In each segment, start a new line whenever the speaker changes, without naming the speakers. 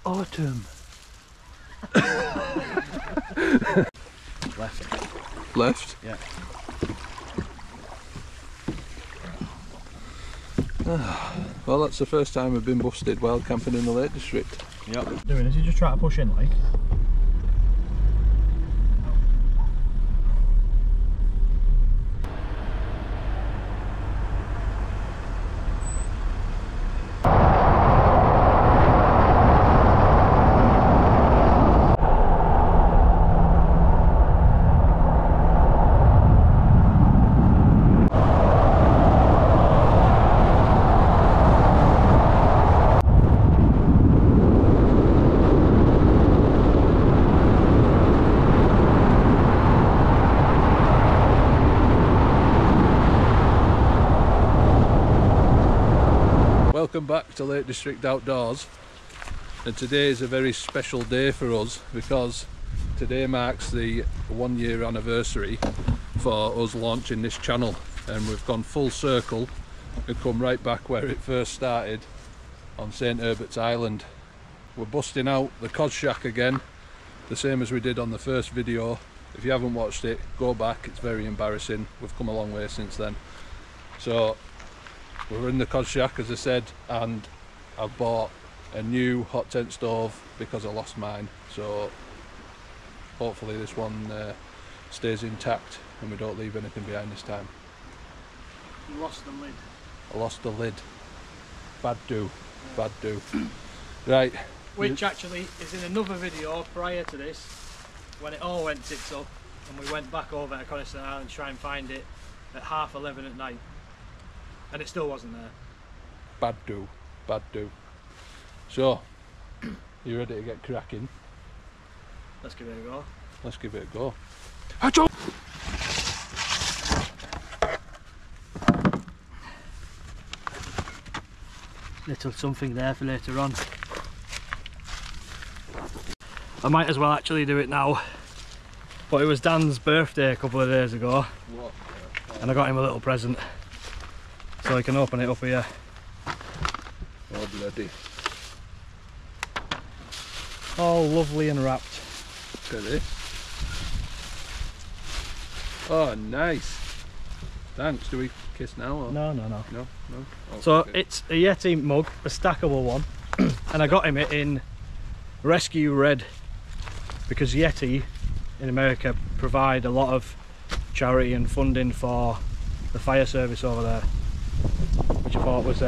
Autumn.
Left.
Left?
Yeah.
Well, that's the first time we've been busted while camping in the Lake District.
Yep. Doing is you just try to push in like.
Welcome back to Lake District Outdoors, and today is a very special day for us because today marks the 1 year anniversary for us launching this channel, and we've gone full circle and come right back where it first started on St Herbert's Island. We're busting out the cozshack again, the same as we did on the first video. If you haven't watched it, go back, it's very embarrassing. We've come a long way since then. So we're in the cozshack, as I said, and I've bought a new hot tent stove because I lost mine, so hopefully this one stays intact and we don't leave anything behind this time.
You lost the lid.
I lost the lid. Bad do. Bad do. Right.
Which actually is in another video prior to this, when it all went tits up and we went back over to Canoe Island to try and find it at 11:30 at night. And it still wasn't there.
Bad do. Bad do. So, you ready to get cracking?
Let's give it a go.
Let's give it a go.
Little something there for later on. I might as well actually do it now. But it was Dan's birthday a couple of days ago.
What?
And I got him a little present. So I can open it up here.
Oh, bloody.
All lovely and wrapped.
Look at this. Oh, nice. Thanks. Do we kiss now? Or?
No.
No? No? Oh,
So
okay.
it's a Yeti mug, a stackable one. And I got him it in Rescue Red. Because Yeti in America provide a lot of charity and funding for the fire service over there. Which I thought was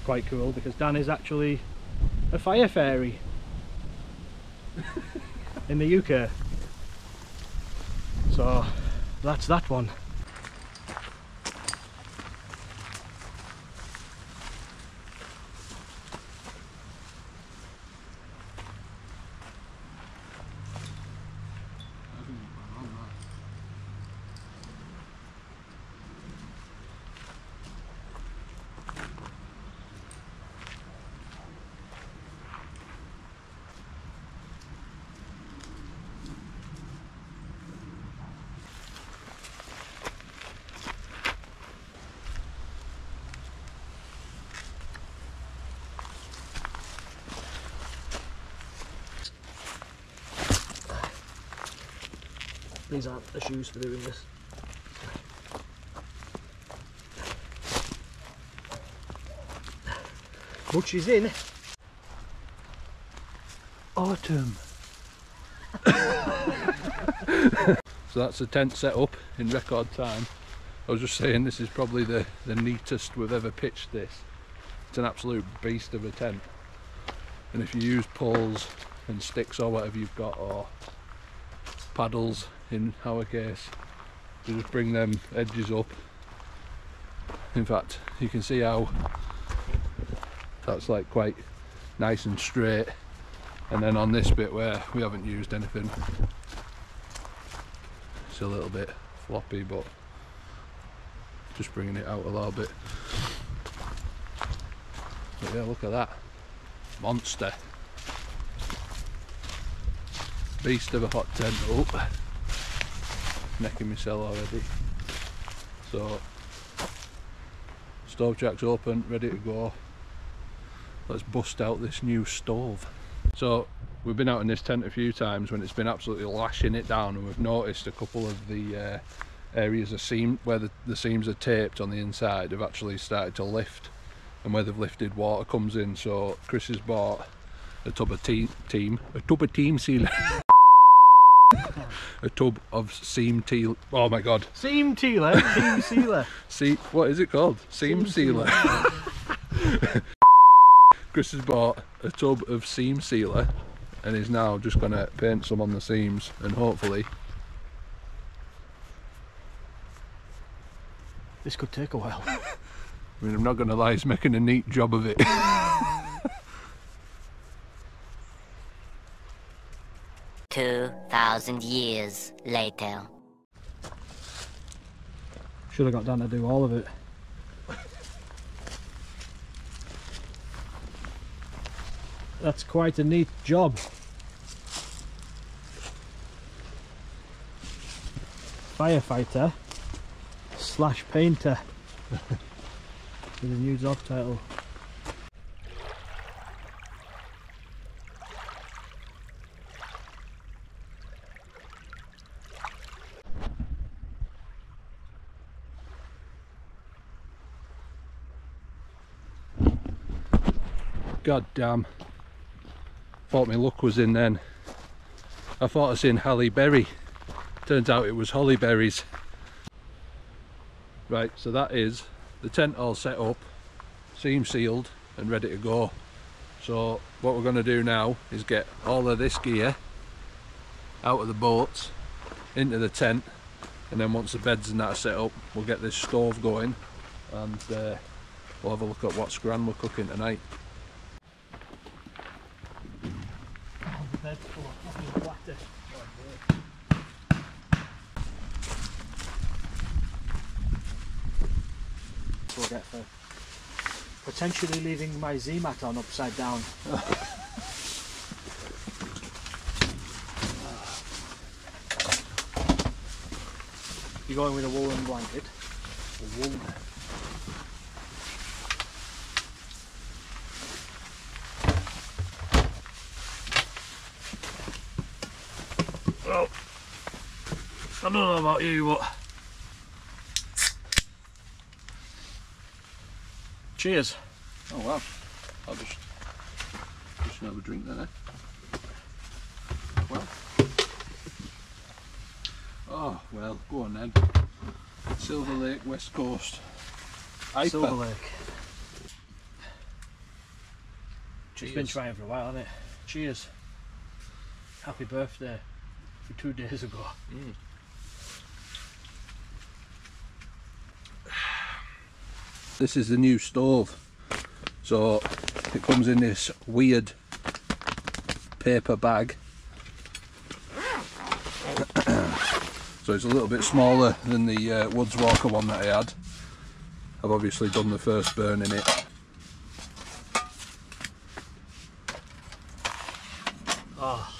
quite cool, because Dan is actually a fire fairy in the UK. So that's that one. These aren't the shoes for doing this. Much is in.
Autumn. So that's the tent set up in record time. I was just saying, this is probably the neatest we've ever pitched this. It's an absolute beast of a tent. And if you use poles and sticks or whatever you've got, or paddles in our case, you just bring them edges up. In fact, you can see how that's like quite nice and straight, and then on this bit where we haven't used anything, it's a little bit floppy, but just bringing it out a little bit. But yeah, look at that monster, beast of a hot tent. Oh, necking myself already. So stove jack's open, ready to go. Let's bust out this new stove. So we've been out in this tent a few times when it's been absolutely lashing it down, and we've noticed a couple of the areas of seam where the seams are taped on the inside have actually started to lift, and where they've lifted, water comes in. So Chris has bought a tub of team sealer. A tub of seam teal. Oh my god.
Seam tealer, seam sealer.
See, what is it called? Seam sealer. Chris has bought a tub of seam sealer and is now just going to paint some on the seams, and hopefully
This could take a while.
I mean, I'm not going to lie, he's making a neat job of it.
2,000 years later.
Should have got Dan to do all of it. That's quite a neat job. Firefighter / painter with a new job title.
God damn. Thought my luck was in then. I thought I seen Halle Berry. Turns out it was holly berries. Right, so that is the tent all set up, seam sealed and ready to go. So what we're going to do now is get all of this gear out of the boats into the tent, and then once the beds and that are set up, we'll get this stove going, and we'll have a look at what scran we're cooking tonight.
Get for potentially leaving my Z-mat on upside down. You're going with a woolen blanket? A wool. Well, I don't know about you, but cheers.
Oh wow, I'll just have a drink then, eh? Well. Oh well, go on then. Silver Lake, West Coast. IPA.
Silver Lake.
Cheers.
It's been trying for a while, hasn't it? Cheers. Happy birthday for 2 days ago.
Mm. This is the new stove, so it comes in this weird paper bag. So it's a little bit smaller than the Woods Walker one that I had. I've obviously done the first burn in it.
Oh,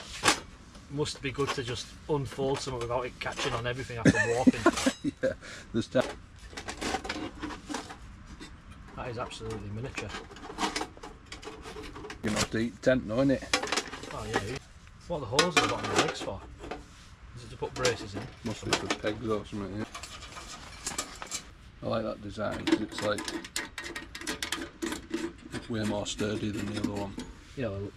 must be good to just unfold some without it catching on everything after walking.
Yeah, there's that.
That is absolutely miniature.
You're gonna have to eat tent now, innit?
Oh yeah. What are the holes at the bottom of the legs for? Is it to put braces in?
Must be for pegs or something, yeah. I like that design because it's like way more sturdy than the other one.
Yeah, well,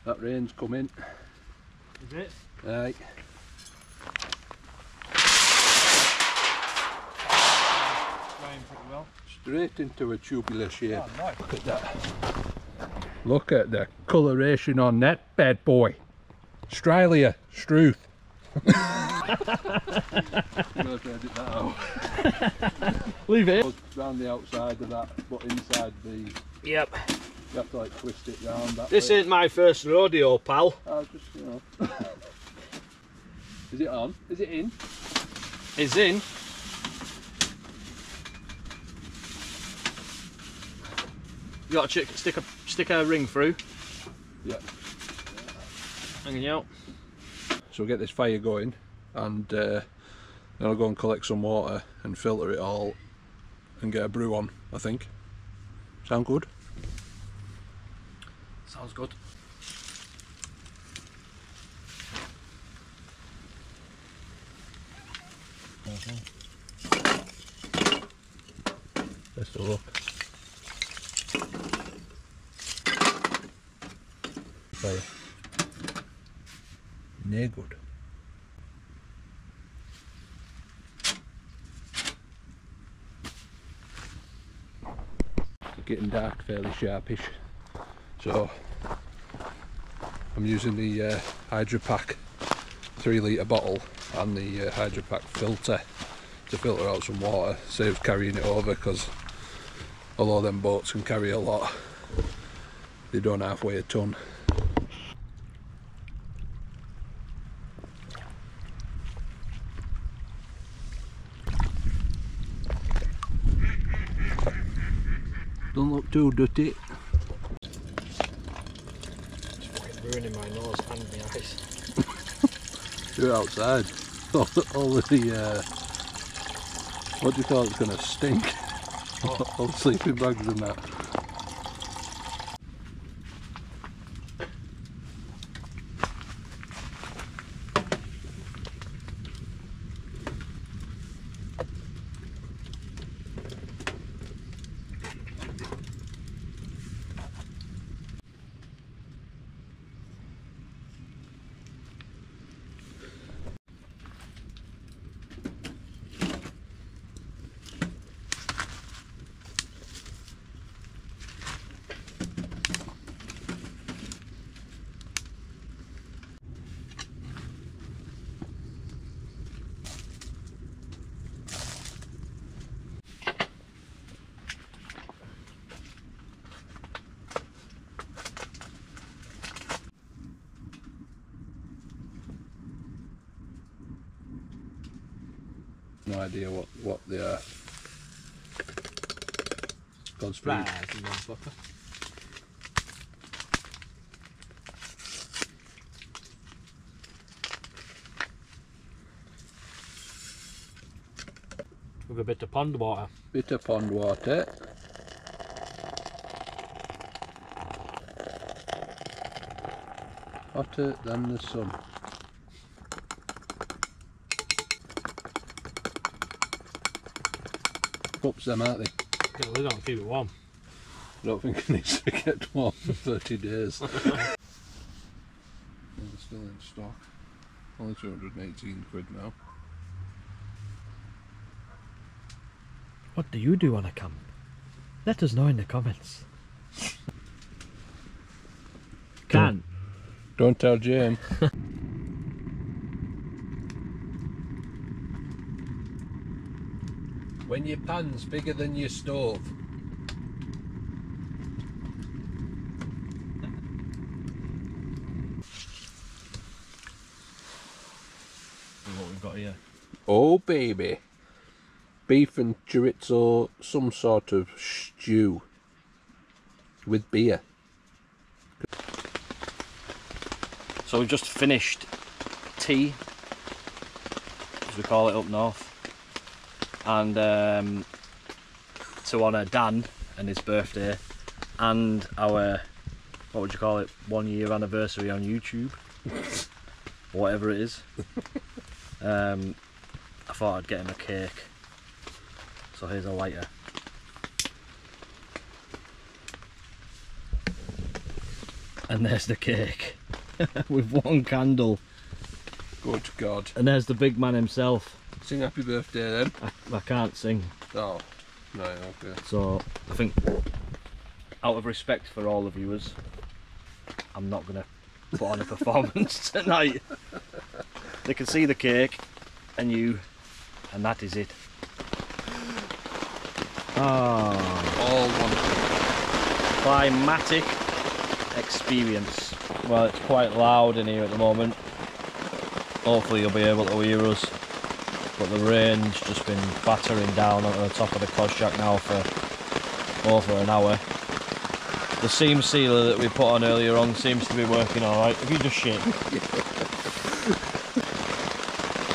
That rain's coming.
is it?
Aye.
Going pretty well.
Straight into a tubular shape.
Oh, nice.
Look at that. Look at the coloration on that bad boy. Australia, Struth. I'm going to edit that out.
Leave it.
Round the outside of that, but inside the...
Yep.
You have to like twist it round that
This
way.
ain't my first rodeo, pal.
Just, you know. Is it on? Is it in?
It's in. You got to stick a ring through.
Yeah.
Hanging out.
So we'll get this fire going, and then I'll go and collect some water and filter it all and get a brew on, I think. Sound good?
Sounds good.
Best of luck. Fire. No good. It's getting dark, fairly sharpish, so I'm using the Hydro Pack 3 litre bottle and the Hydro Pack filter to filter out some water. Saves carrying it over, because although them boats can carry a lot, they don't halfway a ton. Don't look too dirty.
It's fucking ruining my nose and my eyes.
You're outside. All the what do you call it's gonna stink?
Oh.
All the sleeping bags and that. No idea what they are. Godspeed.
Right, motherfucker. With a bit of pond water.
Bit of pond water. Hotter than the sun. Cups them, aren't they?
Get the lid on, keep it warm.
I don't think it needs to get warm for 30 days. They're still in stock. Only 218 quid now.
What do you do on a camp? Let us know in the comments. Can.
Don't tell Jane. When your pan's bigger than your stove.
What we've got here.
Oh baby. Beef and chorizo, some sort of stew with beer.
So we've just finished tea, as we call it up north, and to honour Dan and his birthday and our, what would you call it, 1 year anniversary on YouTube, whatever it is. I thought I'd get him a cake, so here's a lighter. And there's the cake with one candle.
Good God.
And there's the big man himself.
Sing happy birthday then.
I can't sing.
Oh, no, okay.
So I think, out of respect for all the viewers, I'm not going to put on a performance tonight. They can see the cake and you, and that is it. Ah,
All wonderful.
climatic experience. Well, it's quite loud in here at the moment. Hopefully you'll be able to hear us. But the rain's just been battering down onto the top of the cozshack now for over an hour. The seam sealer that we put on earlier on seems to be working alright. If you just shake.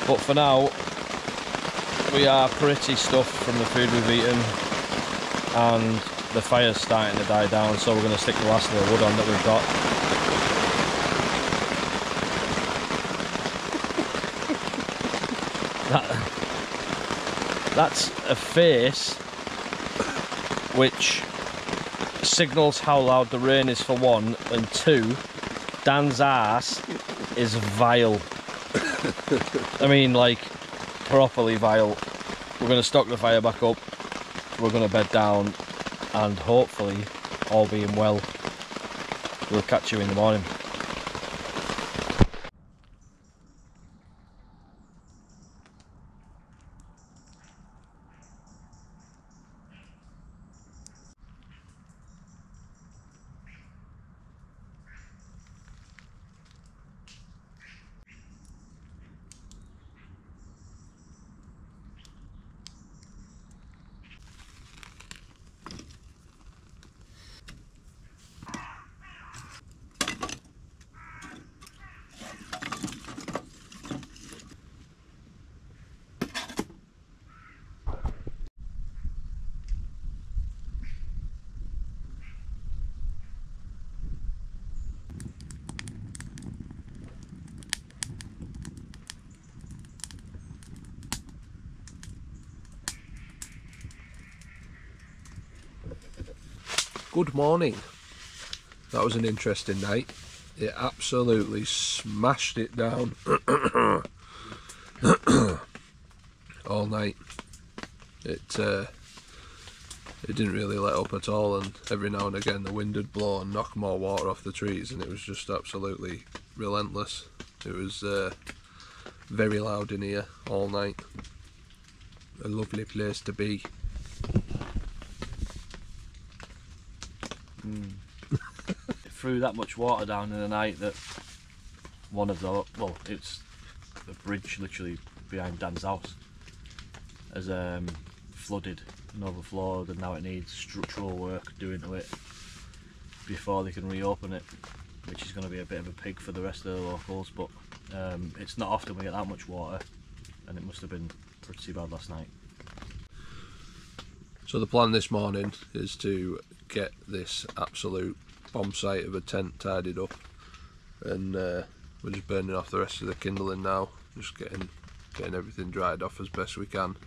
But for now, we are pretty stuffed from the food we've eaten, and the fire's starting to die down, so we're going to stick the last of the wood on that we've got. That's a face which signals how loud the rain is for one, and two, Dan's arse is vile. I mean, like, properly vile. We're going to stock the fire back up, we're going to bed down, and hopefully, all being well, we'll catch you in the morning.
Good morning. That was an interesting night. It absolutely smashed it down all night. It didn't really let up at all, and every now and again the wind would blow and knock more water off the trees, and it was just absolutely relentless. It was very loud in here all night. A lovely place to be.
It threw that much water down in the night that one of the, well, it's the bridge literally behind Dan's house has flooded and overflowed, and now it needs structural work doing to it before they can reopen it, which is going to be a bit of a pig for the rest of the locals. But it's not often we get that much water, and it must have been pretty bad last night.
So the plan this morning is to get this absolute bomb site of a tent tidied up, and we're just burning off the rest of the kindling now, just getting everything dried off as best we can.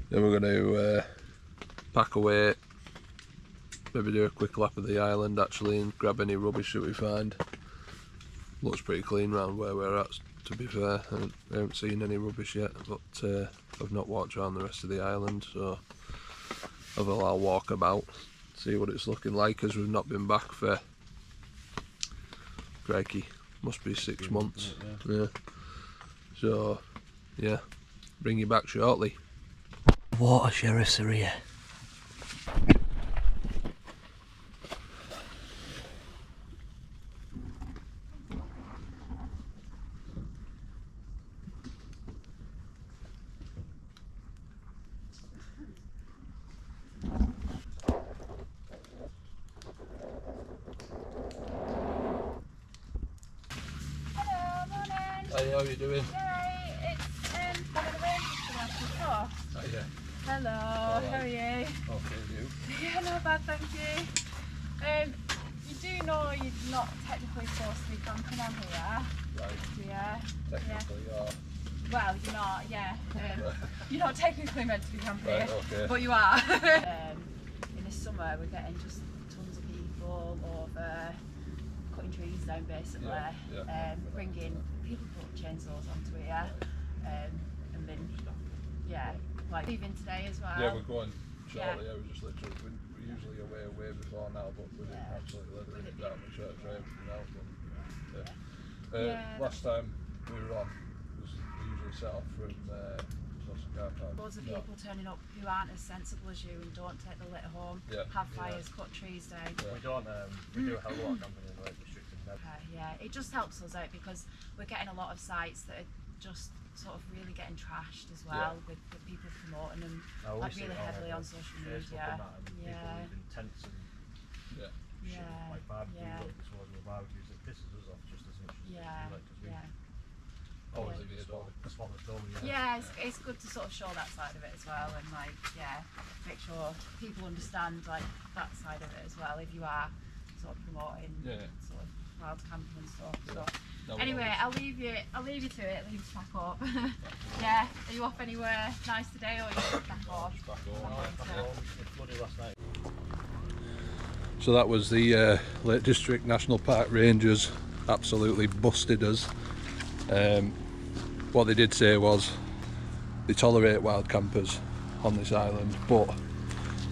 Then we're going to pack away, maybe do a quick lap of the island actually, and grab any rubbish that we find. Looks pretty clean round where we're at, to be fair. I haven't seen any rubbish yet, but I've not walked around the rest of the island, so I'll walk about, see what it's looking like, as we've not been back for, crikey, must be 6 months. Yeah. So yeah, bring you back shortly.
Water sheriffs are here.
Hey, how are you doing?
Yay, it's one of the rangers from us before.
Oh yeah.
Hello, how are you?
Okay, you?
Yeah, not bad, thank you. You do know you're not technically supposed to be camping on here.
Right.
Yeah.
Technically,
yeah. Well, you're not, yeah. You're not technically meant to be camping
right,
here,
okay.
but you are. In the summer, we're getting just tons of people over cutting trees down, basically.
Yeah.
Bringing people put chainsaws onto it, yeah. And then, yeah, like leaving today as well.
Yeah, we're going shortly.
Yeah.
Yeah, we're just literally, we're usually way before now, but we didn't absolutely let it down. We tried to try everything out, but yeah. Last time we were on, we usually set off from car park.
Loads of people turning up who aren't as sensible as you and don't take the litter home, have fires, cut trees down.
We don't, we do a hell of a lot of camping in the Lake District.
Yeah, it just helps us out because we're getting a lot of sites that are just sort of really getting trashed as well, with people promoting them like really heavily on social media. Yeah.
People in tents and shit, like barbecues, disposable barbecues, it pisses us off just as much as it does you, like, 'cause we
Yeah, it's good to sort of show that side of it as well, and like, yeah, make sure people understand like that side of it as well. If you are sort of promoting sort of wild camping and stuff. So anyway, I'll leave you to it. Leave you to pack up. Yeah, are you off anywhere nice today, or are you just back home?
So that was the Lake District National Park Rangers absolutely busted us. What they did say was they tolerate wild campers on this island, but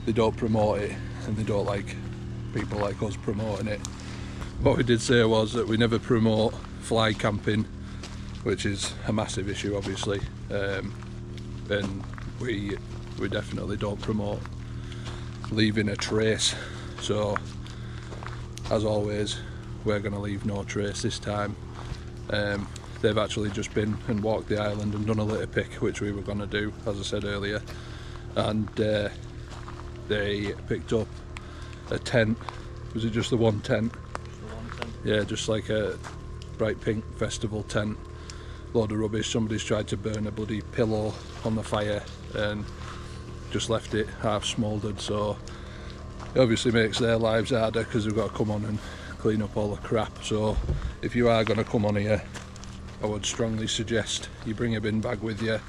they don't promote it, and they don't like people like us promoting it. What we did say was that we never promote fly camping, which is a massive issue obviously, and we definitely don't promote leaving a trace. So as always, we're going to leave no trace this time. They've actually just been and walked the island and done a litter pick, which we were going to do, as I said earlier, and they picked up a tent. Was it just the one tent? Just the one tent. Yeah, just like a bright pink festival tent. Load of rubbish. Somebody's tried to burn a bloody pillow on the fire and just left it half smouldered, so it obviously makes their lives harder because they've got to come on and clean up all the crap. So if you are going to come on here, I would strongly suggest you bring a bin bag with you,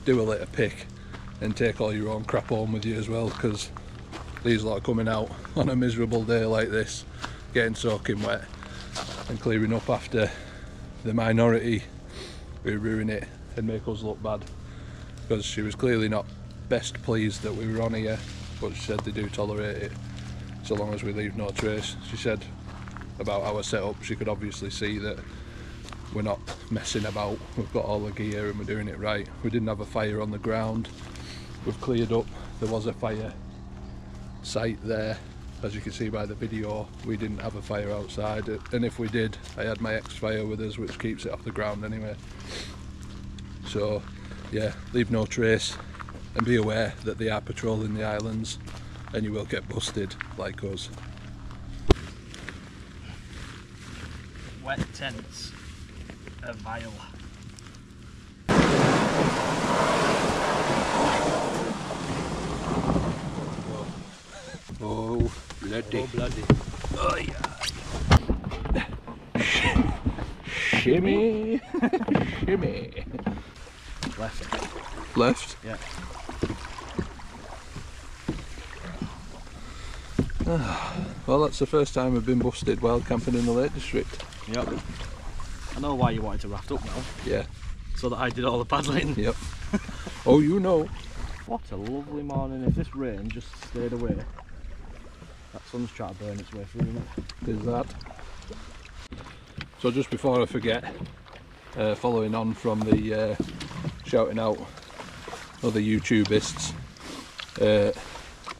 do a litter pick, and take all your own crap home with you as well, because these lot are coming out on a miserable day like this, getting soaking wet and clearing up after the minority who ruin it and make us look bad, because she was clearly not best pleased that we were on here, but she said they do tolerate it so long as we leave no trace. She said about our setup, she could obviously see that we're not messing about, we've got all the gear and we're doing it right. We didn't have a fire on the ground, we've cleared up. There was a fire site there, as you can see by the video. We didn't have a fire outside, and if we did, I had my X-Fire with us, which keeps it off the ground anyway. So yeah, leave no trace and be aware that they are patrolling the islands and you will get busted like us.
Wet tents are vile.
Oh bloody.
Oh bloody.
Oh yeah. Shimmy. Shimmy.
Left.
Left?
Yeah.
Well, that's the first time we've been busted while camping in the Lake District.
Yep. I know why you wanted to raft up now.
Yeah.
So that I did all the paddling.
Yep. Oh, you know.
What a lovely morning. If this rain just stayed away, that sun's trying to burn its way through, isn't it?
Is that. So just before I forget, following on from the shouting out other YouTubists,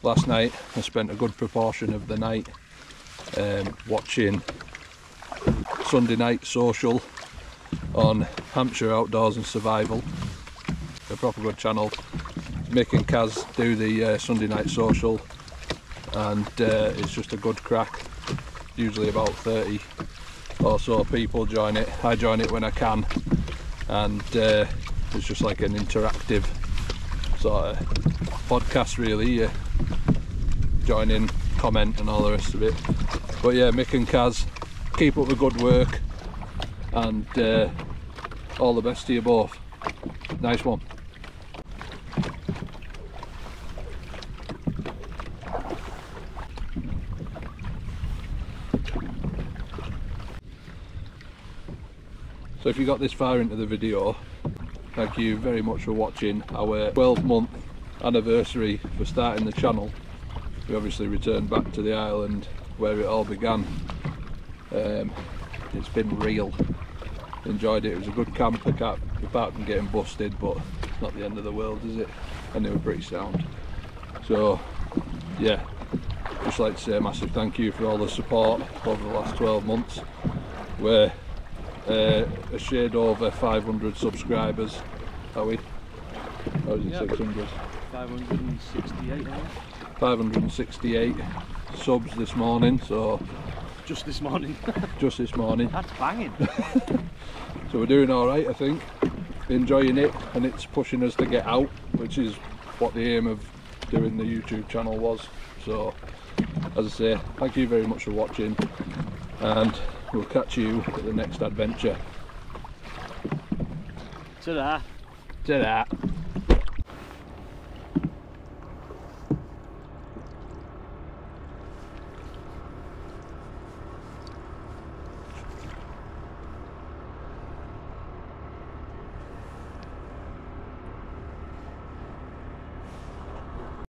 last night I spent a good proportion of the night watching Sunday Night Social on Hampshire Outdoors and Survival, a proper good channel. Mick and Kaz do the Sunday Night Social, and it's just a good crack. Usually about 30 or so people join it. I join it when I can, and it's just like an interactive sort of podcast really. You join in, comment and all the rest of it. But yeah, Mick and Kaz, keep up the good work, and all the best to you both. Nice one. So if you got this far into the video, thank you very much for watching our 12-month anniversary for starting the channel. We obviously returned back to the island where it all began. It's been real. Enjoyed it. It was a good camp, apart from getting busted, but it's not the end of the world, is it? And they were pretty sound. So yeah, just like to say a massive thank you for all the support over the last 12 months. We're a shade over 500 subscribers, are we? Or is it 600?
568,
568 subs this morning, so
Just this morning.
Just this morning.
That's banging.
So we're doing all right, I think. Enjoying it, and it's pushing us to get out, which is what the aim of doing the YouTube channel was. So, as I say, thank you very much for watching, and we'll catch you at the next adventure.
Ta-da.
Ta-da.